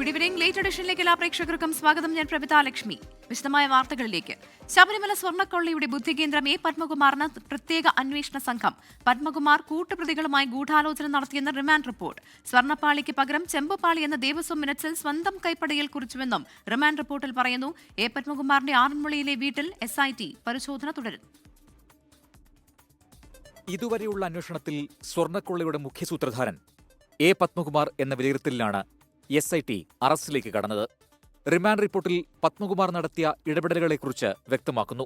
Good evening. Late എഡിഷനിലേക്ക് എല്ലാ പ്രേക്ഷകർക്കും സ്വാഗതം. ഞാൻ പ്രഭിത ലക്ഷ്മി. വിശദമായ വാർത്തകളിലേക്ക്. ശബരിമല സ്വർണ്ണക്കൊള്ളയുടെ ബുദ്ധികേന്ദ്രം എ പത്മകുമാറിന് പ്രത്യേക അന്വേഷണ സംഘം. പത്മകുമാർ കൂട്ടുപ്രതികളുമായി ഗൂഢാലോചന നടത്തിയെന്ന റിമാൻഡ് റിപ്പോർട്ട്. സ്വർണ്ണപ്പാളിക്ക് പകരം ചെമ്പുപാളി എന്ന ദേവസ്വം മിനിറ്റ്സിൽ സ്വന്തം കൈപ്പടയിൽ കുറിച്ചുവെന്നും റിമാൻഡ് റിപ്പോർട്ടിൽ പറയുന്നു. എ പത്മകുമാറിന്റെ ആറന്മുളയിലെ വീട്ടിൽ SIT പരിശോധന തുടരുന്നു. ഇതുവരെയുള്ള അന്വേഷണത്തിൽ സ്വർണ്ണക്കൊള്ളയുടെ മുഖ്യ സൂത്രധാരൻ എ പത്മകുമാർ എന്ന വിലയിരുത്തലിലാണ് SIT അറസ്റ്റിലേക്ക് കടന്നത്. റിമാൻഡ് റിപ്പോർട്ടിൽ പത്മകുമാർ നടത്തിയ ഇടപെടലുകളെക്കുറിച്ച് വ്യക്തമാക്കുന്നു.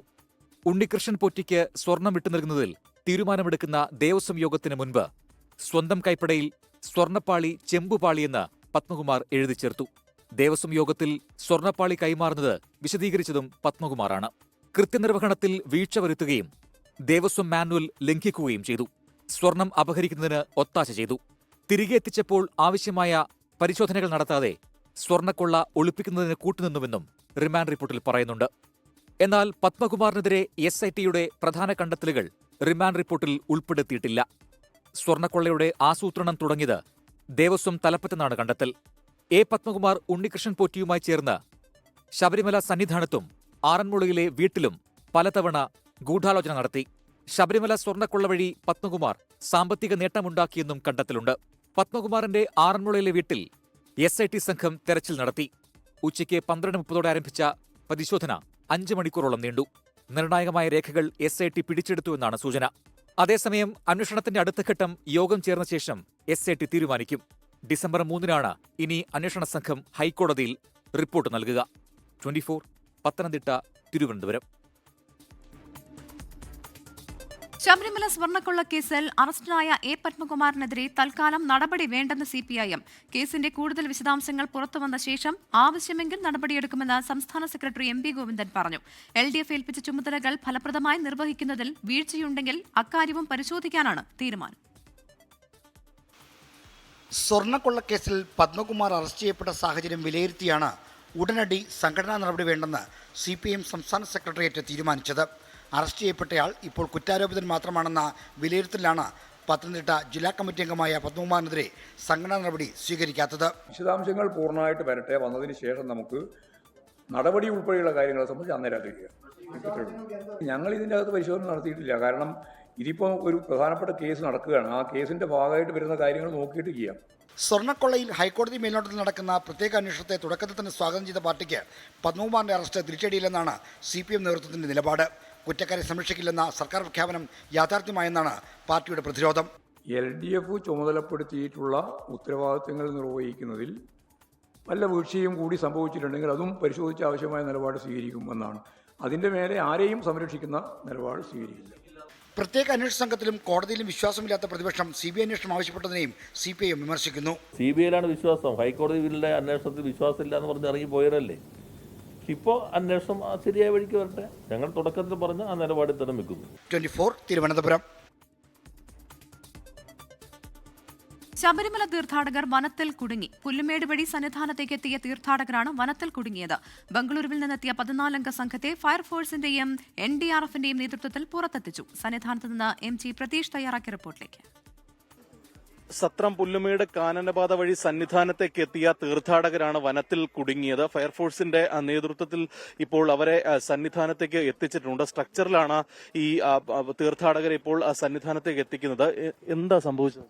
ഉണ്ണികൃഷ്ണൻ പോറ്റിക്ക് സ്വർണം വിട്ടുനൽകുന്നതിൽ തീരുമാനമെടുക്കുന്ന ദേവസ്വം യോഗത്തിന് മുൻപ് സ്വന്തം കൈപ്പടയിൽ സ്വർണ്ണപ്പാളി ചെമ്പുപാളിയെന്ന് പത്മകുമാർ എഴുതി ചേർത്തു. ദേവസ്വം യോഗത്തിൽ സ്വർണ്ണപ്പാളി കൈമാറുന്നത് വിശദീകരിച്ചതും പത്മകുമാറാണ്. കൃത്യനിർവഹണത്തിൽ വീഴ്ച വരുത്തുകയും ദേവസ്വം മാനുവൽ ലംഘിക്കുകയും ചെയ്തു. സ്വർണം അപഹരിക്കുന്നതിന് ഒത്താശ ചെയ്തു. തിരികെ എത്തിച്ചപ്പോൾ ആവശ്യമായ പരിശോധനകൾ നടത്താതെ സ്വർണ്ണക്കൊള്ള ഒളിപ്പിക്കുന്നതിന് കൂട്ടുനിന്നുവെന്നും റിമാൻഡ് റിപ്പോർട്ടിൽ പറയുന്നുണ്ട്. എന്നാൽ പത്മകുമാറിനെതിരെ SITയുടെ പ്രധാന കണ്ടെത്തലുകൾ റിമാൻഡ് റിപ്പോർട്ടിൽ ഉൾപ്പെടുത്തിയിട്ടില്ല. സ്വർണ്ണക്കൊള്ളയുടെ ആസൂത്രണം തുടങ്ങിയത് ദേവസ്വം തലപ്പത്തെന്നാണ് കണ്ടെത്തൽ. എ പത്മകുമാർ ഉണ്ണികൃഷ്ണൻ പോറ്റിയുമായി ചേർന്ന് ശബരിമല സന്നിധാനത്തും ആറന്മുളയിലെ വീട്ടിലും പലതവണ ഗൂഢാലോചന നടത്തി. ശബരിമല സ്വർണ്ണക്കൊള്ള വഴി പത്മകുമാർ സാമ്പത്തിക നേട്ടമുണ്ടാക്കിയെന്നും കണ്ടെത്തലുണ്ട്. പത്മകുമാറിന്റെ ആറന്മുളയിലെ വീട്ടിൽ SIT സംഘം തെരച്ചിൽ നടത്തി. ഉച്ചയ്ക്ക് 12:30 ആരംഭിച്ച പരിശോധന 5 മണിക്കൂറോളം നീണ്ടു. നിർണായകമായ രേഖകൾ SIT പിടിച്ചെടുത്തുവെന്നാണ് സൂചന. അതേസമയം അന്വേഷണത്തിന്റെ അടുത്ത ഘട്ടം യോഗം ചേർന്ന ശേഷം SIT തീരുമാനിക്കും. ഡിസംബർ 3-നാണ് ഇനി അന്വേഷണ സംഘം ഹൈക്കോടതിയിൽ റിപ്പോർട്ട് നൽകുക. 24 പത്തനംതിട്ട, തിരുവനന്തപുരം. ശബരിമല സ്വർണ്ണക്കൊള്ള കേസിൽ അറസ്റ്റിലായ എ പത്മകുമാറിനെതിരെ തൽക്കാലം നടപടി വേണ്ടെന്ന് CPIM. കേസിന്റെ കൂടുതൽ വിശദാംശങ്ങൾ പുറത്തുവന്ന ശേഷം ആവശ്യമെങ്കിൽ നടപടിയെടുക്കുമെന്ന് സംസ്ഥാന സെക്രട്ടറി MP ഗോവിന്ദൻ പറഞ്ഞു. LDF ഏൽപ്പിച്ച ചുമതലകൾ ഫലപ്രദമായി നിർവഹിക്കുന്നതിൽ വീഴ്ചയുണ്ടെങ്കിൽ അക്കാര്യവും പരിശോധിക്കാനാണ് തീരുമാനം. സ്വർണ്ണക്കൊള്ളക്കേസിൽ പത്മകുമാർ അറസ്റ്റ് ചെയ്യപ്പെട്ട സാഹചര്യം വിലയിരുത്തിയാണ് ഉടനടി സംഘടനാ നടപടി വേണ്ടെന്ന് CPIM സംസ്ഥാന സെക്രട്ടേറിയറ്റ് തീരുമാനിച്ചത്. അറസ്റ്റ് ചെയ്യപ്പെട്ടയാൾ ഇപ്പോൾ കുറ്റാരോപിതൻ മാത്രമാണെന്ന വിലയിരുത്തലാണ് പത്തനംതിട്ട ജില്ലാ കമ്മിറ്റി അംഗമായ പത്മകുമാറിനെതിരെ സംഘടനാ നടപടി സ്വീകരിക്കാത്തത്. വിശദാംശങ്ങൾ പൂർണ്ണമായിട്ട് വരട്ടെ, വന്നതിന് ശേഷം നമുക്ക് നടപടി ഉൾപ്പെടെയുള്ള കാര്യങ്ങളെ സംബന്ധിച്ച് അന്നേരം അറിയിക്കുക. ഞങ്ങൾ ഇതിൻ്റെ അകത്ത് പരിശോധന നടത്തിയിട്ടില്ല. കാരണം ഇതിപ്പോൾ ഒരു പ്രധാനപ്പെട്ട കേസ് നടക്കുകയാണ്. ആ കേസിൻ്റെ ഭാഗമായിട്ട് വരുന്ന കാര്യങ്ങൾ നോക്കിയിട്ട് ചെയ്യാം. സ്വർണ്ണക്കൊള്ളയിൽ ഹൈക്കോടതി മേൽനോട്ടത്തിൽ നടക്കുന്ന പ്രത്യേക അന്വേഷണത്തെ തുടക്കത്തിൽ തന്നെ സ്വാഗതം ചെയ്ത പാർട്ടിക്ക് പത്മകുമാറിന്റെ അറസ്റ്റ് തിരിച്ചടിയില്ലെന്നാണ് CPM നേതൃത്വത്തിന്റെ നിലപാട്. കുറ്റക്കാരെ സംരക്ഷിക്കില്ലെന്ന സർക്കാർ പ്രഖ്യാപനം യാഥാർത്ഥ്യമായെന്നാണ് പാർട്ടിയുടെ പ്രതിരോധം. LDF ചുമതലപ്പെടുത്തിയിട്ടുള്ള ഉത്തരവാദിത്തങ്ങൾ നിർവഹിക്കുന്നതിൽ വല്ല വീഴ്ചയും കൂടി സംഭവിച്ചിട്ടുണ്ടെങ്കിൽ അതും പരിശോധിച്ച് ആവശ്യമായ നിലപാട് സ്വീകരിക്കുമെന്നാണ്. അതിൻ്റെ മേലെ ആരെയും സംരക്ഷിക്കുന്ന നിലപാട് സ്വീകരിക്കില്ല. പ്രത്യേക അന്വേഷണ സംഘത്തിലും കോടതിയിലും വിശ്വാസമില്ലാത്ത പ്രതിപക്ഷം CBI അന്വേഷണം ആവശ്യപ്പെട്ടതിനെയും CPIM വിമർശിക്കുന്നു. CBIയിലാണ് വിശ്വാസം. ഹൈക്കോടതിയിലെ അന്വേഷണത്തിൽ വിശ്വാസമില്ല എന്ന് പറഞ്ഞ് ഇറങ്ങി പോയവരല്ലേ. ഇപ്പോൾ അന്വേഷണം ശരിയായ വഴിക്ക് വരട്ടെ. ഞങ്ങൾ തുടക്കത്തിൽ പറഞ്ഞ ആ നിലപാടിൽ തന്നെ വെക്കുന്നു. 24 തിരുവനന്തപുരം. ശബരിമല തീർത്ഥാടകർ വനത്തിൽ കുടുങ്ങി. പുല്ലുമേട് വഴി സന്നിധാനത്തേക്ക് എത്തിയ തീർത്ഥാടകരാണ് വനത്തിൽ കുടുങ്ങിയത്. ബംഗളൂരുവിൽ നിന്നെത്തിയ 14-അംഗ സംഘത്തെ ഫയർഫോഴ്സിന്റെയും NDRFന്റെയും നേതൃത്വത്തിൽ പുറത്തെത്തിച്ചു. സന്നിധാനത്ത് നിന്ന് MG പ്രതീഷ് തയ്യാറാക്കിയ റിപ്പോർട്ടിലേക്ക്. സത്രം പുല്ലുമേട് കാനനപാത വഴി സന്നിധാനത്തേക്ക് എത്തിയ തീർത്ഥാടകരാണ് വനത്തിൽ കുടുങ്ങിയത്. ഫയർഫോഴ്സിന്റെ നേതൃത്വത്തിൽ ഇപ്പോൾ അവരെ സന്നിധാനത്തേക്ക് എത്തിച്ചിട്ടുണ്ട്. സ്ട്രക്ചറിലാണ് ഈ തീർത്ഥാടകരെ ഇപ്പോൾ സന്നിധാനത്തേക്ക് എത്തിക്കുന്നത്. എന്താ സംഭവിച്ചത്?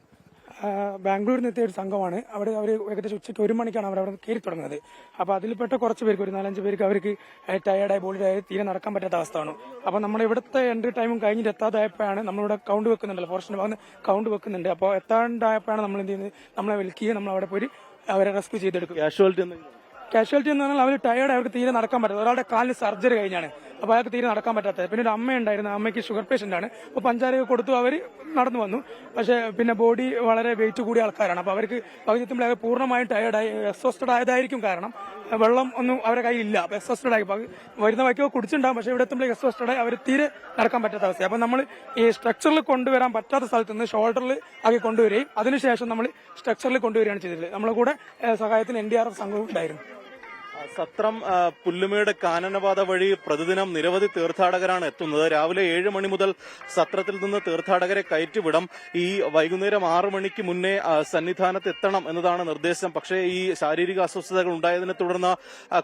ബാംഗ്ലൂരിൽ നിന്ന് എത്തിയ ഒരു സംഘമാണ്. അവർ ഏകദേശം ഉച്ചയ്ക്ക് 1 മണിക്കാണ് അവർ അവിടെ കയറി തുടങ്ങുന്നത്. അപ്പോൾ അതിൽപ്പെട്ട കുറച്ച് പേർക്ക്, ഒരു 4-5 പേർക്ക് അവർക്ക് ടയർഡായി ബോഡിയായി തീരെ നടക്കാൻ പറ്റാത്ത അവസ്ഥയാണ്. അപ്പോൾ നമ്മൾ ഇവിടുത്തെ എൻട്രി ടൈമും കഴിഞ്ഞിട്ട് എത്താതായപ്പോഴാണ് നമ്മളിവിടെ കൗണ്ട് വെക്കുന്നുണ്ടല്ലോ, ഫോറസ്റ്റിന്റെ ഭാഗത്ത് കൗണ്ട് വെക്കുന്നുണ്ട്. അപ്പോൾ എത്താണ്ടായപ്പോഴാണ് നമ്മൾ എന്ത് ചെയ്യുന്നത്, നമ്മളെ വിളിക്കുകയും നമ്മൾ അവിടെ പോയി അവരെ റെസ്ക്യൂ ചെയ്തെടുക്കും. കാഷ്വാലിറ്റി എന്ന് പറഞ്ഞാൽ അവർ ടയർഡ്, അവർക്ക് തീരെ നടക്കാൻ പറ്റാത്ത, ഒരാളുടെ കാലിന് സർജറി കഴിഞ്ഞാണ്. അപ്പോൾ അയാൾക്ക് തീരെ നടക്കാൻ പറ്റാത്തത്. പിന്നെ ഒരു അമ്മയുണ്ടായിരുന്നു, അമ്മയ്ക്ക് ഷുഗർ പേഷ്യന്റ് ആണ്. അപ്പോൾ പഞ്ചാര കൊടുത്തു, അവർ നടന്നു വന്നു. പക്ഷേ പിന്നെ ബോഡി വളരെ വെയിറ്റ് കൂടിയ ആൾക്കാരാണ്. അപ്പോൾ അവർക്ക് പകുതിയെത്തുമ്പോൾ അവർ പൂർണ്ണമായും ടയർഡായി, എക്സോസ്റ്റഡ് ആയതായിരിക്കും. കാരണം വെള്ളം ഒന്നും അവരുടെ കയ്യിലില്ല. അപ്പോൾ എക്സോസ്റ്റഡ് ആയി വരുന്ന വയ്ക്കോ കുടിച്ചിട്ടുണ്ടാകും. പക്ഷേ ഇവിടെ എത്തുമ്പോൾ എക്സോസ്റ്റഡ് ആയി അവർ തീരെ നടക്കാൻ പറ്റാത്ത അവസ്ഥ. അപ്പോൾ നമ്മൾ ഈ സ്ട്രക്ചറിൽ കൊണ്ടുവരാൻ പറ്റാത്ത സ്ഥലത്ത് നിന്ന് ഷോൾഡറിൽ ആക്കി കൊണ്ടുവരികയും അതിനുശേഷം നമ്മൾ സ്ട്രക്ചറിൽ കൊണ്ടുവരികയാണ് ചെയ്തിട്ടുള്ളത്. നമ്മളെ കൂടെ സഹായത്തിന് NDRF സംഘവും ഉണ്ടായിരുന്നു. സത്രം പുല്ലുമേട് കാനനപാത വഴി പ്രതിദിനം നിരവധി തീർത്ഥാടകരാണ് എത്തുന്നത്. രാവിലെ 7 മണി മുതൽ സത്രത്തിൽ നിന്ന് തീർത്ഥാടകരെ കയറ്റിവിടാം. ഈ വൈകുന്നേരം 6 മണിക്ക് മുന്നേ സന്നിധാനത്ത് എത്തണം എന്നതാണ് നിർദ്ദേശം. പക്ഷേ ഈ ശാരീരിക അസ്വസ്ഥതകൾ ഉണ്ടായതിനെ തുടർന്ന്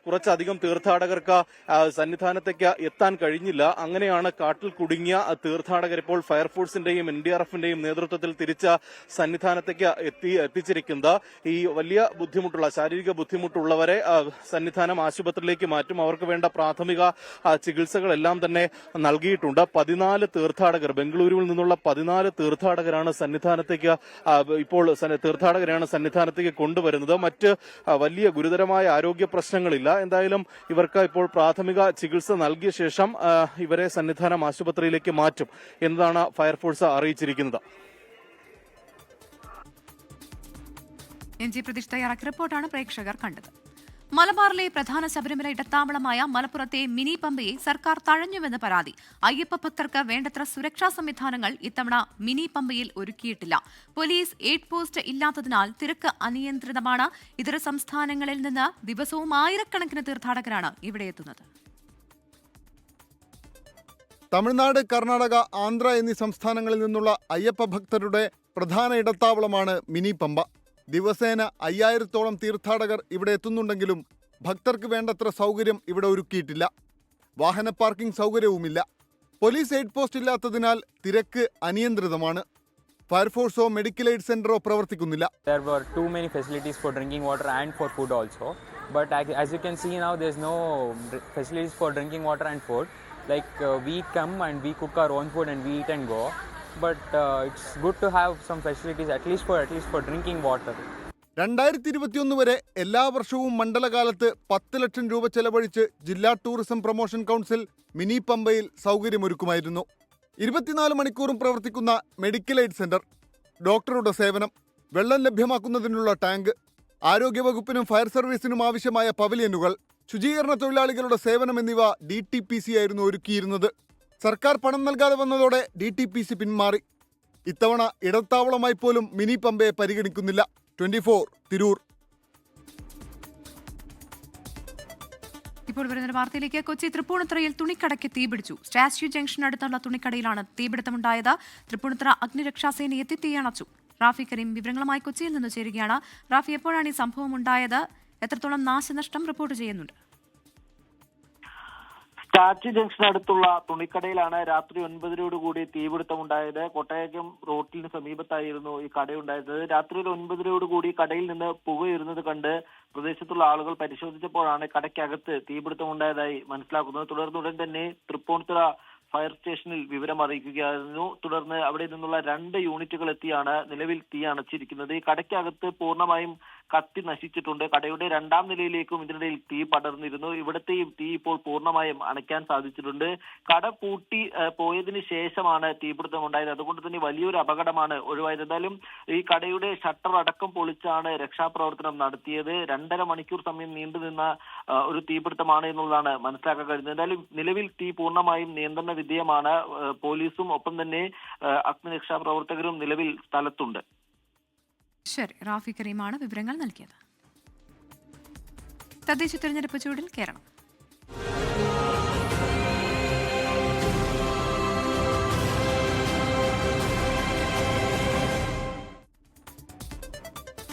കുറച്ചധികം തീർത്ഥാടകർക്ക് സന്നിധാനത്തേക്ക് എത്താൻ കഴിഞ്ഞില്ല. അങ്ങനെയാണ് കാട്ടിൽ കുടുങ്ങിയ തീർത്ഥാടകർ ഇപ്പോൾ ഫയർഫോഴ്സിന്റെയും NDRFന്റെയും നേതൃത്വത്തിൽ തിരിച്ച് സന്നിധാനത്തേക്ക് എത്തിച്ചിരിക്കുന്നത്. ഈ വലിയ ബുദ്ധിമുട്ടുള്ള ശാരീരിക ബുദ്ധിമുട്ടുള്ളവരെ സന്നിധാനം ആശുപത്രിയിലേക്ക് മാറ്റും. അവർക്ക് വേണ്ട പ്രാഥമിക ചികിത്സകളെല്ലാം തന്നെ നൽകിയിട്ടുണ്ട്. 14 തീർത്ഥാടകർ, ബംഗളൂരുവിൽ നിന്നുള്ള 14 തീർത്ഥാടകരാണ് സന്നിധാനത്തേക്ക് കൊണ്ടുവരുന്നത്. മറ്റ് വലിയ ഗുരുതരമായ ആരോഗ്യ പ്രശ്നങ്ങളില്ല. എന്തായാലും ഇവർക്ക് ഇപ്പോൾ പ്രാഥമിക ചികിത്സ നൽകിയ ശേഷം ഇവരെ സന്നിധാനം ആശുപത്രിയിലേക്ക് മാറ്റും എന്നതാണ് ഫയർഫോഴ്സ് അറിയിച്ചിരിക്കുന്നത്. NG പ്രതീഷ് തയ്യാറാക്കിയ റിപ്പോർട്ടാണ് പ്രേക്ഷകർ കണ്ടത്. മലബാറിലെ പ്രധാന ശബരിമല ഇടത്താവളമായ മലപ്പുറത്തെ മിനി പമ്പയെ സർക്കാർ തഴഞ്ഞുവെന്ന് പരാതി. അയ്യപ്പ ഭക്തർക്ക് വേണ്ടത്ര സുരക്ഷാ സംവിധാനങ്ങൾ ഇത്തവണ മിനി പമ്പയിൽ ഒരുക്കിയിട്ടില്ല. പോലീസ് എയ്ഡ് പോസ്റ്റ് ഇല്ലാത്തതിനാൽ തിരക്ക് അനിയന്ത്രിതമാണ്. ഇതര സംസ്ഥാനങ്ങളിൽ നിന്ന് ദിവസവും ആയിരക്കണക്കിന് തീർത്ഥാടകരാണ് ഇവിടെ എത്തുന്നത്. തമിഴ്നാട്, കർണാടക, ആന്ധ്ര എന്നീ സംസ്ഥാനങ്ങളിൽ നിന്നുള്ള അയ്യപ്പ ഭക്തരുടെ പ്രധാന ഇടത്താവളമാണ് മിനി പമ്പ. ദിവസേന 5000-ഓളം തീർത്ഥാടകർ ഇവിടെ എത്തുന്നുണ്ടെങ്കിലും ഭക്തർക്ക് വേണ്ടത്ര സൗകര്യം ഇവിടെ ഒരുക്കിയിട്ടില്ല. വാഹന പാർക്കിംഗ് സൗകര്യവുമില്ല. പോലീസ് എയ്ഡ് പോസ്റ്റ് ഇല്ലാത്തതിനാൽ തിരക്ക് അനിയന്ത്രിതമാണ്. ഫയർഫോഴ്സോ മെഡിക്കൽ എയ്ഡ് സെന്ററോ പ്രവർത്തിക്കുന്നില്ല. There were too many facilities for drinking water and for food also. But as you can see now, there's no facilities for drinking water and food. Like we come and we cook our own food and we eat and go. But it's good to have some facilities at least for drinking water. 2021 വരെ എല്ലാ വർഷവും മണ്ഡലകാലത്ത് 10 ലക്ഷം രൂപ ചെലവഴിച്ച് ജില്ലാ tourism promotion council mini പമ്പയിൽ സൗകര്യമൊരുക്കുമായിരുന്നു. 24 മണിക്കൂറും പ്രവർത്തിക്കുന്ന മെഡിക്കൽ എയ്ഡ് സെന്റർ, ഡോക്ടറുടെ സേവനം, വെള്ളം ലഭ്യമാക്കുന്നതിനുള്ള ടാങ്ക്, ആരോഗ്യവകുപ്പിനും ഫയർ സർവീസിനും ആവശ്യമായ പവലിയനുകൾ, ശുചീകരണ തൊഴിലാളികളുടെ സേവനം എന്നിവ DTPC ആയിരുന്നു ഒരുക്കിയിരുന്നത്. സർക്കാർ പണം നൽകാതെ വന്നതോടെ DTPC പിന്മാറി. ഇത്തവണ ഇടത്താവളമായി പോലും മിനി പമ്പയെ പരിഗണിക്കുന്നില്ല. 24 തിരൂർ. ഇപ്പോൾ വരുന്ന വാർത്തയിലേക്ക്. കൊച്ചി തൃപ്പൂണിത്തുറയിൽ തുണിക്കടയ്ക്ക് തീപിടിച്ചു. സ്റ്റാച്യു ജംഗ്ഷൻ അടുത്തുള്ള തുണിക്കടയിലാണ് തീപിടുത്തമുണ്ടായത്. തൃപ്പൂണിത്തുറ അഗ്നിരക്ഷാസേന എത്തി തീയണച്ചു. റാഫി കരീം വിവരങ്ങളുമായി കൊച്ചിയിൽ നിന്ന് ചേരുകയാണ്. റാഫി, എപ്പോഴാണ് ഈ സംഭവം ഉണ്ടായത്? എത്രത്തോളം നാശനഷ്ടം റിപ്പോർട്ട് ചെയ്യുന്നുണ്ട്? സ്റ്റാച്യു ജംഗ്ഷൻ അടുത്തുള്ള തുണിക്കടയിലാണ് രാത്രി 9:00 തീപിടുത്തമുണ്ടായത്. കൊട്ടയകം റോഡിന് സമീപത്തായിരുന്നു ഈ കടയുണ്ടായത്. രാത്രി 9:00 കടയിൽ നിന്ന് പുകയുരുന്നത് കണ്ട് പ്രദേശത്തുള്ള ആളുകൾ പരിശോധിച്ചപ്പോഴാണ് കടയ്ക്കകത്ത് തീപിടുത്തമുണ്ടായതായി മനസ്സിലാക്കുന്നത്. തുടർന്നുടൻ തന്നെ തൃപ്പൂണിത്തുറ ഫയർ സ്റ്റേഷനിൽ വിവരം അറിയിക്കുകയായിരുന്നു. തുടർന്ന് അവിടെ നിന്നുള്ള 2 യൂണിറ്റുകൾ എത്തിയാണ് നിലവിൽ തീ അണച്ചിരിക്കുന്നത്. ഈ കടയ്ക്കകത്ത് പൂർണ്ണമായും കത്തി നശിച്ചിട്ടുണ്ട്. കടയുടെ 2ാം നിലയിലേക്കും ഇതിനിടയിൽ തീ പടർന്നിരുന്നു. ഇവിടുത്തെയും തീ ഇപ്പോൾ പൂർണ്ണമായും അണയ്ക്കാൻ സാധിച്ചിട്ടുണ്ട്. കട പൂട്ടി പോയതിനു ശേഷമാണ് തീപിടുത്തം ഉണ്ടായത്. അതുകൊണ്ട് തന്നെ വലിയൊരു അപകടമാണ് ഒഴിവായത്. എന്തായാലും ഈ കടയുടെ ഷട്ടർ അടക്കം പൊളിച്ചാണ് രക്ഷാപ്രവർത്തനം നടത്തിയത്. 2.5 മണിക്കൂർ സമയം നീണ്ടുനിന്ന ഒരു തീപിടുത്തമാണ് എന്നുള്ളതാണ് മനസ്സിലാക്കാൻ കഴിയുന്നത്. എന്തായാലും നിലവിൽ തീ പൂർണ്ണമായും നിയന്ത്രണ വിധേയമാണ്. പോലീസും ഒപ്പം തന്നെ അഗ്നിരക്ഷാ പ്രവർത്തകരും നിലവിൽ സ്ഥലത്തുണ്ട്. ശരി, റാഫി കരീമാണ് വിവരങ്ങൾ നൽകിയത്. തദ്ദേശ തെരഞ്ഞെടുപ്പ് ചൂടിൽ കേരളം.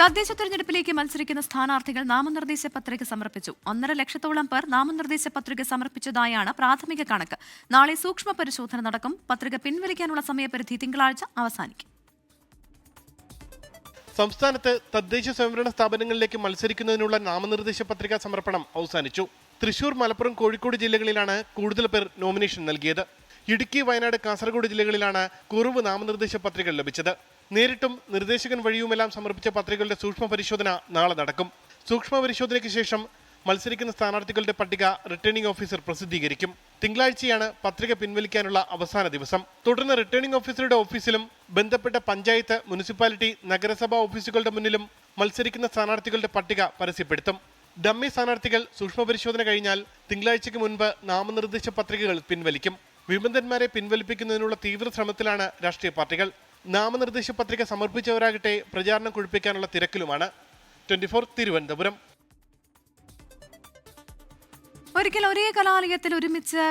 തദ്ദേശ തെരഞ്ഞെടുപ്പിലേക്ക് മത്സരിക്കുന്ന സ്ഥാനാർത്ഥികൾ നാമനിർദ്ദേശ പത്രിക സമർപ്പിച്ചു. 1.5 ലക്ഷത്തോളം പേർ നാമനിർദ്ദേശ പത്രിക സമർപ്പിച്ചതായാണ് പ്രാഥമിക കണക്ക്. നാളെ സൂക്ഷ്മ പരിശോധന നടക്കും. പത്രിക പിൻവലിക്കാനുള്ള സമയപരിധി തിങ്കളാഴ്ച അവസാനിക്കും. സംസ്ഥാനത്ത് തദ്ദേശ സ്വയംഭരണ സ്ഥാപനങ്ങളിലേക്ക് മത്സരിക്കുന്നതിനുള്ള നാമനിർദ്ദേശ പത്രിക സമർപ്പണം അവസാനിച്ചു. തൃശൂർ, മലപ്പുറം, കോഴിക്കോട് ജില്ലകളിലാണ് കൂടുതൽ പേർ നോമിനേഷൻ നൽകിയത്. ഇടുക്കി, വയനാട്, കാസർഗോഡ് ജില്ലകളിലാണ് കുറവ് നാമനിർദ്ദേശ പത്രികകൾ ലഭിച്ചത്. നേരിട്ടും നിർദ്ദേശകൻ വഴിയുമെല്ലാം സമർപ്പിച്ച പത്രികകളുടെ സൂക്ഷ്മ പരിശോധന നാളെ നടക്കും. സൂക്ഷ്മ പരിശോധനയ്ക്ക് ശേഷം മത്സരിക്കുന്ന സ്ഥാനാർത്ഥികളുടെ പട്ടിക റിട്ടേണിംഗ് ഓഫീസർ പ്രസിദ്ധീകരിക്കും. തിങ്കളാഴ്ചയാണ് പത്രിക പിൻവലിക്കാനുള്ള അവസാന ദിവസം. തുടർന്ന് റിട്ടേണിംഗ് ഓഫീസറുടെ ഓഫീസിലും ബന്ധപ്പെട്ട പഞ്ചായത്ത്, മുനിസിപ്പാലിറ്റി, നഗരസഭാ ഓഫീസുകളുടെ മുന്നിലും മത്സരിക്കുന്ന സ്ഥാനാർത്ഥികളുടെ പട്ടിക പരസ്യപ്പെടുത്തും. ഡമ്മി സ്ഥാനാർത്ഥികൾ സൂക്ഷ്മ പരിശോധന കഴിഞ്ഞാൽ തിങ്കളാഴ്ചയ്ക്ക് മുൻപ് നാമനിർദ്ദേശ പത്രികകൾ പിൻവലിക്കും. വിമതന്മാരെ പിൻവലിപ്പിക്കുന്നതിനുള്ള തീവ്ര ശ്രമത്തിലാണ് രാഷ്ട്രീയ പാർട്ടികൾ. നാമനിർദ്ദേശ പത്രിക സമർപ്പിച്ചവരാകട്ടെ പ്രചാരണം കൊഴുപ്പിക്കാനുള്ള തിരക്കിലുമാണ്. 24 തിരുവനന്തപുരം. ഒരിക്കൽ ഒരേ കലാലയത്തിൽ ഒരുമിച്ച്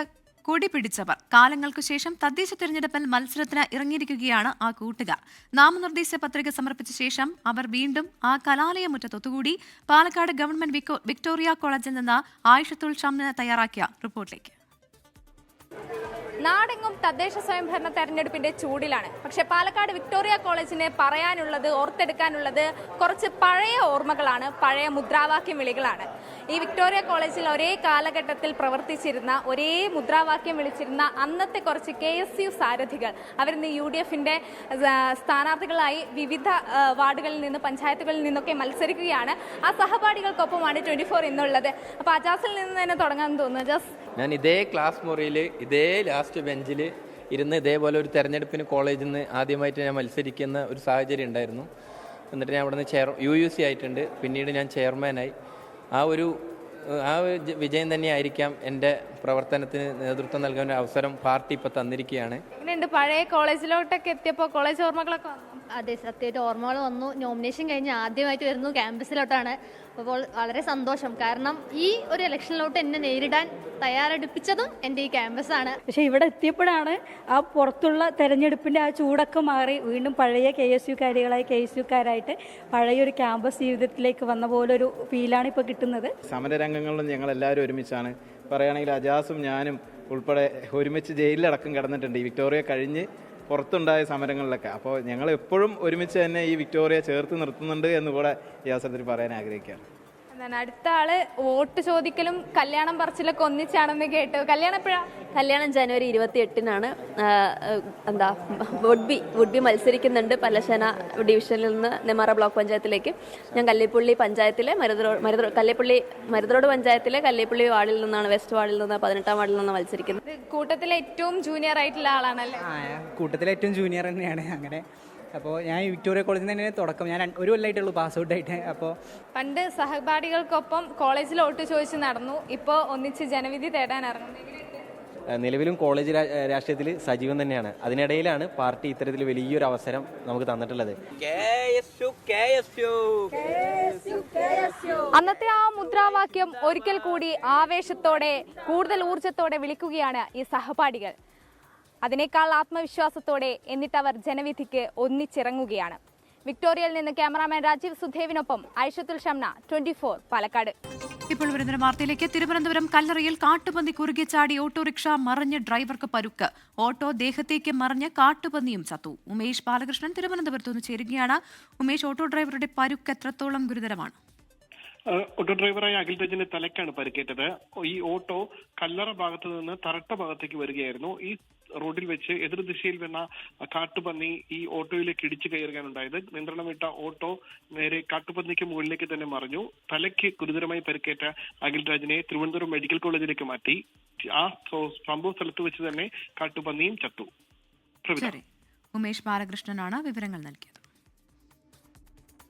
കൊടി പിടിച്ചവർ കാലങ്ങൾക്കു ശേഷം തദ്ദേശ തെരഞ്ഞെടുപ്പിൽ മത്സരത്തിന് ഇറങ്ങിയിരിക്കുകയാണ് ആ കൂട്ടുകാർ. നാമനിർദ്ദേശ പത്രിക സമർപ്പിച്ച ശേഷം അവർ വീണ്ടും ആ കലാലയ മുറ്റത്തൊത്തുകൂടി. പാലക്കാട് ഗവൺമെന്റ് വിക്ടോറിയ കോളേജിൽ നിന്ന് ആയിഷത്തുൽ ഷംന തയ്യാറാക്കിയ റിപ്പോർട്ടിലേക്ക്. നാടെങ്ങും തദ്ദേശ സ്വയംഭരണ തെരഞ്ഞെടുപ്പിന്റെ ചൂടിലാണ്. പക്ഷെ പാലക്കാട് വിക്ടോറിയ കോളേജിന് പറയാനുള്ളത്, ഓർത്തെടുക്കാനുള്ളത് കുറച്ച് പഴയ ഓർമ്മകളാണ്, പഴയ മുദ്രാവാക്യം വിളികളാണ്. ഈ വിക്ടോറിയ കോളേജിൽ ഒരേ കാലഘട്ടത്തിൽ പ്രവർത്തിച്ചിരുന്ന, ഒരേ മുദ്രാവാക്യം വിളിച്ചിരുന്ന അന്നത്തെ കുറച്ച് KSU സാരഥികൾ അവരിന്ന് UDFന്റെ സ്ഥാനാർത്ഥികളായി വിവിധ വാർഡുകളിൽ നിന്ന്, പഞ്ചായത്തുകളിൽ നിന്നൊക്കെ മത്സരിക്കുകയാണ്. ആ സഹപാഠികൾക്കൊപ്പമാണ് 24 ഇന്നുള്ളത്. അപ്പോൾ അജാസിൽ നിന്ന് തന്നെ തുടങ്ങാൻ തോന്നുന്നു. അജാസ്, ഞാൻ ഇതേ ക്ലാസ് മുറിയിൽ ഇതേ ലാസ്റ്റ് ബെഞ്ചിൽ ഇരുന്ന് ഇതേപോലെ ഒരു തെരഞ്ഞെടുപ്പിന് കോളേജിൽ നിന്ന് ആദ്യമായിട്ട് ഞാൻ മത്സരിക്കുന്ന ഒരു സാഹചര്യം ഉണ്ടായിരുന്നു. എന്നിട്ട് ഞാൻ അവിടെ നിന്ന് UUC ആയിട്ടുണ്ട്. പിന്നീട് ഞാൻ ചെയർമാനായി. ആ വിജയം തന്നെയായിരിക്കാം എൻ്റെ പ്രവർത്തനത്തിന് നേതൃത്വം നൽകാൻ ഒരു അവസരം പാർട്ടി ഇപ്പോൾ തന്നിരിക്കുകയാണ്. എങ്ങനെയുണ്ട് പഴയ കോളേജിലോട്ടൊക്കെ എത്തിയപ്പോൾ കോളേജ് ഓർമ്മകളൊക്കെ? അതെ, സത്യമായിട്ട് ഓർമ്മകൾ വന്നു. നോമിനേഷൻ കഴിഞ്ഞ് ആദ്യമായിട്ട് വരുന്നു ക്യാമ്പസിലോട്ടാണ്. അപ്പോൾ വളരെ സന്തോഷം. കാരണം ഈ ഒരു ഇലക്ഷനിലോട്ട് എന്നെ നേരിടാൻ തയ്യാറെടുപ്പിച്ചതും എൻ്റെ ഈ ക്യാമ്പസാണ്. പക്ഷേ ഇവിടെ എത്തിയപ്പോഴാണ് ആ പുറത്തുള്ള തെരഞ്ഞെടുപ്പിൻ്റെ ആ ചൂടൊക്കെ മാറി വീണ്ടും പഴയ KSUക്കാരായിട്ട് പഴയൊരു ക്യാമ്പസ് ജീവിതത്തിലേക്ക് വന്ന പോലൊരു ഫീലാണ് ഇപ്പോൾ കിട്ടുന്നത്. സമരരംഗങ്ങളിലും ഞങ്ങളെല്ലാവരും ഒരുമിച്ചാണ്. പറയുകയാണെങ്കിൽ അജാസും ഞാനും ഉൾപ്പെടെ ഒരുമിച്ച് ജയിലിലടക്കം കിടന്നിട്ടുണ്ട് ഈ വിക്ടോറിയ കഴിഞ്ഞ് പുറത്തുണ്ടായ സമരങ്ങളിലൊക്കെ. അപ്പോൾ ഞങ്ങൾ എപ്പോഴും ഒരുമിച്ച് തന്നെ ഈ വിക്ടോറിയ ചേർത്ത് നിർത്തുന്നുണ്ട് എന്ന് കൂടെ ഈ അവസരത്തിൽ പറയാൻ ആഗ്രഹിക്കുകയാണ്. അടുത്ത ആള് വോട്ട് ചോദിക്കലും കല്യാണം പറച്ചിലൊക്കെ ഒന്നിച്ചാണെന്ന് കേട്ടു. കല്യാണം എപ്പോഴാണ്? കല്യാണം ജനുവരി 28-നാണ്. വുഡ് ബി മത്സരിക്കുന്നുണ്ട് പല്ലശ്ശേന ഡിവിഷനിൽ നിന്ന് നെമാറ ബ്ലോക്ക് പഞ്ചായത്തിലേക്ക്. ഞാൻ കല്ലേപ്പള്ളി പഞ്ചായത്തിലെ മരുതറോഡ് പഞ്ചായത്തിലെ കല്ലേപ്പള്ളി വാർഡിൽ നിന്നാണ്, വെസ്റ്റ് വാർഡിൽ നിന്ന് 18ാം വാർഡിൽ നിന്നാണ് മത്സരിക്കുന്നത്. കൂട്ടത്തിലെ ഏറ്റവും ജൂനിയർ ആയിട്ടുള്ള ആളാണല്ലേ? കൂട്ടത്തിലെ ഏറ്റവും ജൂനിയർ തന്നെയാണ്. അങ്ങനെ അപ്പോൾ ഞാൻ വിക്ടോറിയ കോളേജിൽ തന്നെ തുടക്കം. ഞാൻ ഒരു കൊല്ലമായിട്ടുള്ളൂ പാസ് ഔട്ട് ആയിട്ട്. അപ്പോൾ പണ്ട് സഹപാഠികൾക്കൊപ്പം കോളേജിൽ വോട്ട് ചോദിച്ച് നടന്നു, ഇപ്പോൾ ഒന്നിച്ച് ജനവിധി തേടാൻ ഇറങ്ങുന്നു. നിലവിലും കോളേജ് രാഷ്ട്രീയത്തിൽ സജീവം തന്നെയാണ്. അതിനിടയിലാണ് പാർട്ടി ഇത്തരത്തിൽ വലിയൊരു അവസരം നമുക്ക് തന്നിട്ടുള്ളത്. അന്നത്തെ ആ മുദ്രാവാക്യം ഒരിക്കൽ കൂടി ആവേശത്തോടെ, കൂടുതൽ ഊർജത്തോടെ വിളിക്കുകയാണ് ഈ സഹപാഠികൾ. അതിനേക്കാൾ ആത്മവിശ്വാസത്തോടെ എന്നിട്ടവർ ജനവിധിക്ക് ഒന്നിച്ചിറങ്ങുകയാണ്. വിക്ടോറിയയിൽ നിന്ന് ക്യാമറാമാൻ രാജീവ് സുധേവിനൊപ്പം ആയിഷത്തുൽ ഷംന, 24 പാലക്കാട്. ഇപ്പോൾ വരുന്ന വാർത്തയിലേക്ക്. തിരുവനന്തപുരം കല്ലറയിൽ കാട്ടുപന്നി കുറുകെ ചാടി ഓട്ടോറിക്ഷ മറിഞ്ഞ് ഡ്രൈവർക്ക് പരുക്ക്. ഓട്ടോ ദേഹത്തേക്ക് മറിഞ്ഞ് കാട്ടുപന്നിയും ചത്തു. ഉമേഷ് ബാലകൃഷ്ണൻ തിരുവനന്തപുരത്ത് നിന്ന് ചേരുകയാണ്. ഉമേഷ്, ഓട്ടോ ഡ്രൈവറുടെ പരുക്ക് എത്രത്തോളം ഗുരുതരമാണ്? ഓട്ടോ ഡ്രൈവറായ അഖിൽ രാജിന്റെ തലയ്ക്കാണ് പരിക്കേറ്റത്. ഈ ഓട്ടോ കല്ലറ ഭാഗത്ത് നിന്ന് തറട്ട ഭാഗത്തേക്ക് വരികയായിരുന്നു. ഈ റോഡിൽ വെച്ച് എതിർദിശയിൽ വന്ന കാട്ടുപന്നി ഈ ഓട്ടോയിലേക്ക് ഇടിച്ചു കയറുകയാണ് ഉണ്ടായത്. നിയന്ത്രണം വിട്ട ഓട്ടോ നേരെ കാട്ടുപന്നിക്ക് മുകളിലേക്ക് തന്നെ മറിഞ്ഞു. തലയ്ക്ക് ഗുരുതരമായി പരിക്കേറ്റ അഖിൽ രാജിനെ തിരുവനന്തപുരം മെഡിക്കൽ കോളേജിലേക്ക് മാറ്റി. ആ സംഭവ സ്ഥലത്ത് വെച്ച് തന്നെ കാട്ടുപന്നിയും ചത്തു. ഉമേഷ് ബാലകൃഷ്ണനാണ് വിവരങ്ങൾ നൽകിയത്.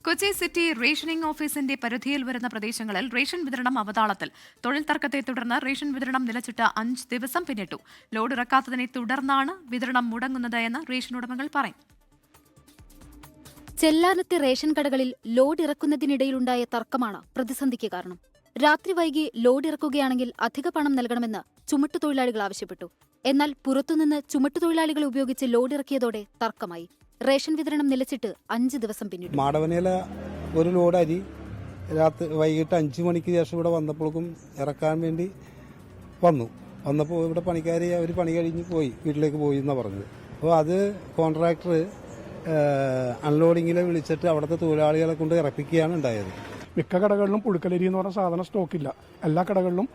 കൊച്ചി സിറ്റി റേഷനിംഗ് ഓഫീസിന്റെ പരിധിയിൽ വരുന്ന പ്രദേശങ്ങളിൽ റേഷൻ വിതരണം അവതാളത്തിൽ. തൊഴിൽ തർക്കത്തെ തുടർന്ന് റേഷൻ വിതരണം നിലച്ചിട്ട് 5 ദിവസം പിന്നിട്ടു. ലോഡ് ഇറക്കാത്തതിനെ തുടർന്നാണ് വിതരണം മുടങ്ങുന്നത് എന്ന് റേഷൻ ഉടമകൾ പറയും. ചെല്ലാനത്തെ റേഷൻ കടകളിൽ ലോഡ് ഇറക്കുന്നതിനിടയിലുണ്ടായ തർക്കമാണ് പ്രതിസന്ധിക്ക് കാരണം. രാത്രി വൈകി ലോഡ് ഇറക്കുകയാണെങ്കിൽ അധിക പണം നൽകണമെന്ന് ചുമട്ടുതൊഴിലാളികൾ ആവശ്യപ്പെട്ടു. എന്നാൽ പുറത്തുനിന്ന് ചുമട്ടുതൊഴിലാളികളെ ഉപയോഗിച്ച് ലോഡ് ഇറക്കിയതോടെ തർക്കമായി. റേഷൻ വിതരണം നിലച്ചിട്ട് 5 ദിവസം പിന്നിട്ടു. മാടവനയിലെ ഒരു ലോഡ് അരി വൈകിട്ട് 5 മണിക്ക് ശേഷം ഇവിടെ വന്നപ്പോഴേക്കും ഇറക്കാൻ വേണ്ടി വന്നപ്പോൾ ഇവിടെ പണിക്കാർ അവർ പണി കഴിഞ്ഞ് വീട്ടിലേക്ക് പോയി എന്നാണ് പറഞ്ഞത്. അപ്പോൾ അത് കോൺട്രാക്ടർ അൺലോഡിങ്ങിൽ വിളിച്ചിട്ട് അവിടുത്തെ തൊഴിലാളികളെ കൊണ്ട് ഇറപ്പിക്കുകയാണ് ഉണ്ടായത്. മിക്ക കടകളിലും പുഴുക്കലരി എന്ന് പറഞ്ഞ സാധനം സ്റ്റോക്കില്ല. എല്ലാ കടകളിലും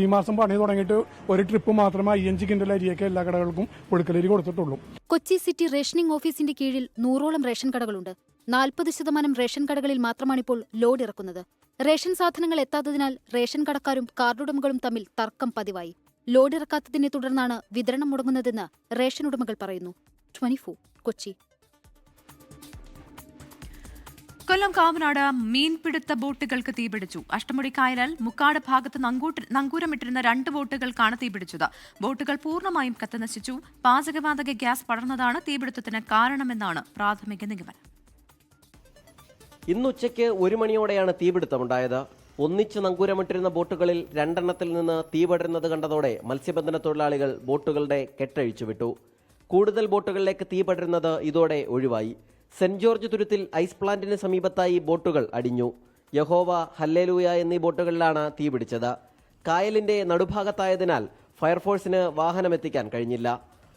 ഈ മാസം പണി തുടങ്ങിയിട്ട് ഒരു ട്രിപ്പ് മാത്രമേ 5 കിൻഡൽ അരിയൊക്കെ എല്ലാ കടകൾക്കും പുഴുക്കലരി കൊടുത്തിട്ടുള്ളൂ. കൊച്ചി സിറ്റി റേഷനിംഗ് ഓഫീസിന്റെ കീഴിൽ 100ഓളം റേഷൻ കടകളുണ്ട്. 40% റേഷൻ കടകളിൽ മാത്രമാണിപ്പോൾ ലോഡ് ഇറക്കുന്നത്. റേഷൻ സാധനങ്ങൾ എത്താത്തതിനാൽ റേഷൻ കടക്കാരും കാർഡുടമകളും തമ്മിൽ തർക്കം പതിവായി. ലോഡ് ഇറക്കാത്തതിനെ തുടർന്നാണ് വിതരണം മുടങ്ങുന്നതെന്ന് റേഷൻ ഉടമകൾ പറയുന്നു. 24 കൊച്ചി. കൊല്ലം കാവനാട് മീൻപിടുത്ത ബോട്ടുകൾക്ക് തീപിടിച്ചു. അഷ്ടമുടി കായലിൽ മുക്കാട് ഭാഗത്ത് നങ്കൂരമിട്ടിരുന്ന 2 ബോട്ടുകൾക്കാണ് തീപിടിച്ചത്. ബോട്ടുകൾ പൂർണ്ണമായും കത്തിനശിച്ചു. പാചകവാതക ഗ്യാസ് പടർന്നതാണ് തീപിടുത്തത്തിന് കാരണമെന്നാണ് പ്രാഥമിക നിഗമനം. ഇന്നുച്ചയ്ക്ക് 1 മണിയോടെയാണ് തീപിടുത്തമുണ്ടായത്. ഒന്നിച്ച് നങ്കൂരമിട്ടിരുന്ന ബോട്ടുകളിൽ 2 എണ്ണത്തിൽ നിന്ന് തീ പടരുന്നത് കണ്ടതോടെ മത്സ്യബന്ധന തൊഴിലാളികൾ ബോട്ടുകളുടെ കെട്ടഴിച്ചുവിട്ടു. കൂടുതൽ ബോട്ടുകളിലേക്ക് തീ പടരുന്നത് ഇതോടെ ഒഴിവായി. സെന്റ് ജോർജ് തുരുത്തിൽ ഐസ് പ്ലാന്റിന് സമീപത്തായി ബോട്ടുകൾ അടിഞ്ഞു. യഹോവ, ഹല്ലേലൂയ എന്നീ ബോട്ടുകളിലാണ് തീ പിടിച്ചത്. കായലിന്റെ നടുഭാഗത്തായതിനാൽ ഫയർഫോഴ്സിന് വാഹനമെത്തിക്കാൻ കഴിഞ്ഞില്ല.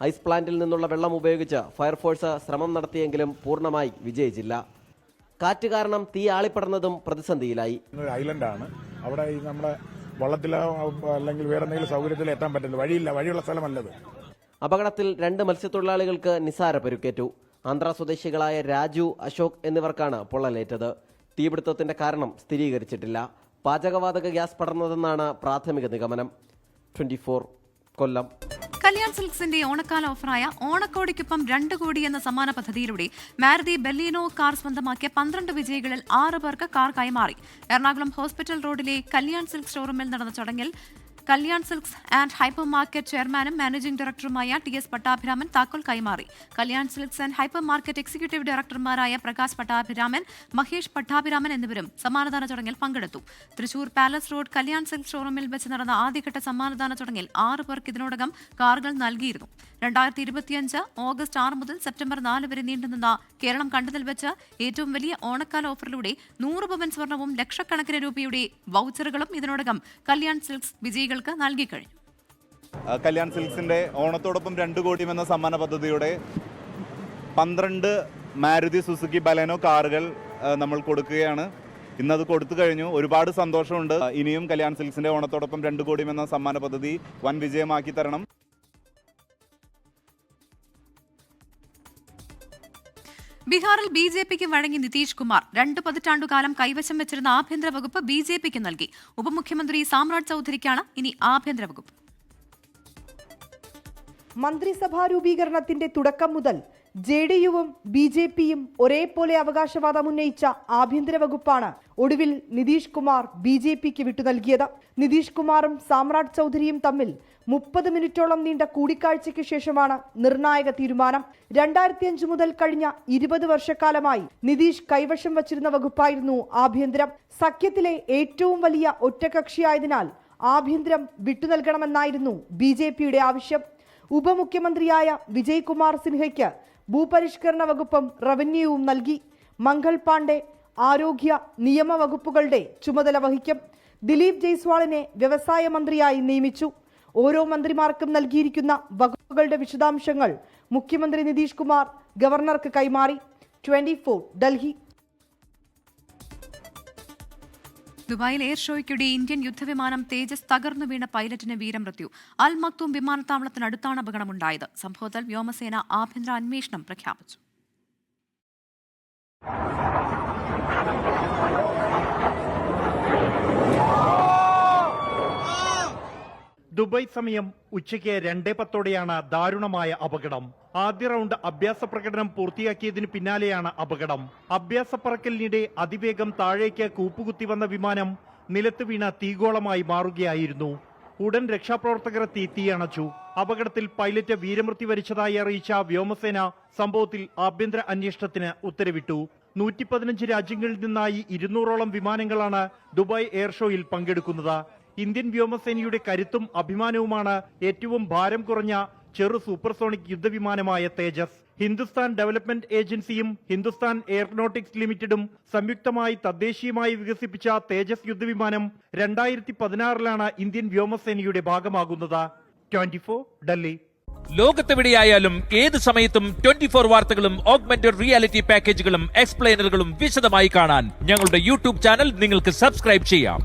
ഐസ് പ്ലാന്റിൽ നിന്നുള്ള വെള്ളം ഉപയോഗിച്ച് ഫയർഫോഴ്സ് ശ്രമം നടത്തിയെങ്കിലും പൂർണ്ണമായി വിജയിച്ചില്ല. കാറ്റ് കാരണം തീ ആളിപ്പടർന്നതും പ്രതിസന്ധിയിലായി. ഐലൻഡാണ്, അവിടെ നമ്മുടെ വള്ളത്തിലോ അല്ലെങ്കിൽ വേറെ എന്തെങ്കിലും സൗകര്യത്തിലോ എത്താൻ പറ്റില്ല, വഴിയില്ല, വഴിയുള്ള സ്ഥലമല്ലത്. അപകടത്തിൽ 2 മത്സ്യത്തൊഴിലാളികൾക്ക് നിസാര പരിക്കേറ്റു. ആന്ധ്ര സ്വദേശികളായ രാജു, അശോക് എന്നിവർക്കാണ് പൊള്ളലേറ്റത്. തീപിടുത്തത്തിന്റെ കാരണം സ്ഥിരീകരിച്ചിട്ടില്ല. പാചകവാതക ഗ്യാസ് പടർന്നതെന്നാണ് പ്രാഥമിക നിഗമനം. 24 കൊല്ലം. കല്യാൺ സിൽക്സിന്റെ ഓണക്കാല ഓഫറായ ഓണക്കോടിക്കൊപ്പം 2 കോടി എന്ന സമ്മാന പദ്ധതിയിലൂടെ മാരുതി ബെല്ലീനോ കാർ സ്വന്തമാക്കിയ 12 വിജയികളിൽ 6 പേർക്ക് കാർ കൈമാറി. എറണാകുളം ഹോസ്പിറ്റൽ റോഡിലെ കല്യാൺ സിൽക്സ് ഷോറൂമിൽ നടന്ന ചടങ്ങിൽ Kalyan silks and hypermarket ചെയർമാനും മാനേജിംഗ് ഡയറക്ടറുമായ TS പട്ടാഭിരാമൻ താക്കോൽ കൈമാറി. Kalyan silks and hypermarket executive ഡയറക്ടർമാരായ പ്രകാശ് പട്ടാഭിരാമൻ, മഹേഷ് പട്ടാഭിരാമൻ എന്നിവരും സമ്മാനദാന ചടങ്ങിൽ പങ്കെടുത്തു. Thrissur palace road Kalyan silks ഷോറൂമിൽ വെച്ച് നടന്ന ആദ്യഘട്ട സമ്മാനദാന ചടങ്ങിൽ 6 പേർക്ക് ഇതിനോടകം കാറുകൾ നൽകിയിരുന്നു. 2025 ഓഗസ്റ്റ് 6 മുതൽ സെപ്റ്റംബർ 4 വരെ നീണ്ടുനിന്ന കേരളം കണ്ടതിൽ വെച്ച് ഏറ്റവും വലിയ ഓണക്കാല ഓഫറിലൂടെ 100 പവൻ സ്വർണവും ലക്ഷക്കണക്കിന് രൂപയുടെ വൗച്ചറുകളും ഇതിനോടകം കല്യാൺ സിൽക്സ് വിജയികൾക്ക് നൽകി കഴിഞ്ഞു. കല്യാൺ സിൽക്സിന്റെ ഓണത്തോടൊപ്പം 2 കോടി എന്ന സമ്മാന പദ്ധതിയുടെ 12 മാരുതി സുസുക്കി ബലേനോ കാറുകൾ നമ്മൾ കൊടുക്കുകയാണ്. ഇന്നത് കൊടുത്തു കഴിഞ്ഞു. ഒരുപാട് സന്തോഷമുണ്ട്. ഇനിയും കല്യാൺ സിൽക്സിന്റെ ഓണത്തോടൊപ്പം 2 കോടി എന്ന സമ്മാന പദ്ധതി വൻ വിജയമാക്കി തരണം. ബീഹാറിൽ BJPക്ക് വഴങ്ങി നിതീഷ് കുമാർ. 2 പതിറ്റാണ്ടുകാലം കൈവശം വെച്ചിരുന്ന ആഭ്യന്തര വകുപ്പ് BJPക്ക് നൽകി. ഉപമുഖ്യമന്ത്രി സാമ്രാജ് ചൌധരിക്കാണ് ഇനി ആഭ്യന്തര വകുപ്പ്. മന്ത്രിസഭാ രൂപീകരണത്തിന്റെ തുടക്കം മുതൽ JDUവും BJPയും ഒരേപോലെ അവകാശവാദം ഉന്നയിച്ച ആഭ്യന്തര വകുപ്പാണ് ഒടുവിൽ നിതീഷ് കുമാർ BJPക്ക് വിട്ടു നൽകിയത്. നിതീഷ് കുമാറും സാമ്രാജ് ചൌധരിയും തമ്മിൽ 30 മിനിറ്റോളം നീണ്ട കൂടിക്കാഴ്ചയ്ക്ക് ശേഷമാണ് നിർണായക തീരുമാനം. 2005 മുതൽ കഴിഞ്ഞ 20 വർഷക്കാലമായി നിതീഷ് കൈവശം വച്ചിരുന്ന വകുപ്പായിരുന്നു ആഭ്യന്തരം. സഖ്യത്തിലെ ഏറ്റവും വലിയ ഒറ്റകക്ഷിയായതിനാൽ ആഭ്യന്തരം വിട്ടുനൽകണമെന്നായിരുന്നു BJPയുടെ ആവശ്യം. ഉപമുഖ്യമന്ത്രിയായ വിജയ് കുമാർ സിൻഹയ്ക്ക് ഭൂപരിഷ്കരണ വകുപ്പും റവന്യൂവും നൽകി. മംഗൾ പാണ്ഡെ ആരോഗ്യ നിയമ വകുപ്പുകളുടെ ചുമതല വഹിക്കും. ദിലീപ് ജയ്സ്വാളിനെ വ്യവസായ മന്ത്രിയായി നിയമിച്ചു. ഓരോ മന്ത്രിമാർക്കും നൽകിയിരിക്കുന്ന വകുപ്പുകളുടെ വിശദാംശങ്ങൾ മുഖ്യമന്ത്രി നിതീഷ് കുമാർ ഗവർണർക്ക് കൈമാറി. 24 ഡൽഹി. ദുബായിൽ എയർ ഷോയ്ക്കിടെ ഇന്ത്യൻ യുദ്ധവിമാനം തേജസ് തകർന്നു വീണ പൈലറ്റിന് വീരമൃത്യു. അൽ മക്തൂം വിമാനത്താവളത്തിനടുത്താണ് അപകടമുണ്ടായത്. സംഭവത്തിൽ വ്യോമസേന ആഭ്യന്തര അന്വേഷണം പ്രഖ്യാപിച്ചു. ദുബായ് സമയം ഉച്ചയ്ക്ക് 2:10 ദാരുണമായ അപകടം. ആദ്യ റൗണ്ട് അഭ്യാസ പ്രകടനം പൂർത്തിയാക്കിയതിന് പിന്നാലെയാണ് അപകടം. അഭ്യാസ പറക്കലിനിടെ അതിവേഗം താഴേക്ക് കൂപ്പുകുത്തി വന്ന വിമാനം നിലത്ത് വീണ തീഗോളമായി മാറുകയായിരുന്നു. ഉടൻ രക്ഷാപ്രവർത്തകർ എത്തി തീയണച്ചു. അപകടത്തിൽ പൈലറ്റ് വീരമൃത്യു വരിച്ചതായി അറിയിച്ച വ്യോമസേന സംഭവത്തിൽ ആഭ്യന്തര അന്വേഷണത്തിന് ഉത്തരവിട്ടു. 115 രാജ്യങ്ങളിൽ നിന്നായി 200ഓളം വിമാനങ്ങളാണ് ദുബായ് എയർ ഷോയിൽ പങ്കെടുക്കുന്നത്. ഇന്ത്യൻ വ്യോമസേനയുടെ കരുത്തും അഭിമാനവുമാണ് ഏറ്റവും ഭാരം കുറഞ്ഞ ചെറു സൂപ്പർസോണിക് യുദ്ധവിമാനമായ തേജസ്. ഹിന്ദുസ്ഥാൻ ഡെവലപ്മെന്റ് ഏജൻസിയും ഹിന്ദുസ്ഥാൻ എയറോനോട്ടിക്സ് ലിമിറ്റഡും സംയുക്തമായി തദ്ദേശീയമായി വികസിപ്പിച്ച തേജസ് യുദ്ധവിമാനം 2016 ഇന്ത്യൻ വ്യോമസേനയുടെ ഭാഗമാകുന്നത്. 24 ഡൽഹി. ലോകത്തെവിടെയായാലും ഏത് സമയത്തും 24 വാർത്തകളും ഓഗ്മെന്റഡ് റിയാലിറ്റി പാക്കേജുകളും എക്സ്പ്ലെയിനറുകളും വിശദമായി കാണാൻ ഞങ്ങളുടെ യൂട്യൂബ് ചാനൽ നിങ്ങൾക്ക് സബ്സ്ക്രൈബ് ചെയ്യാം.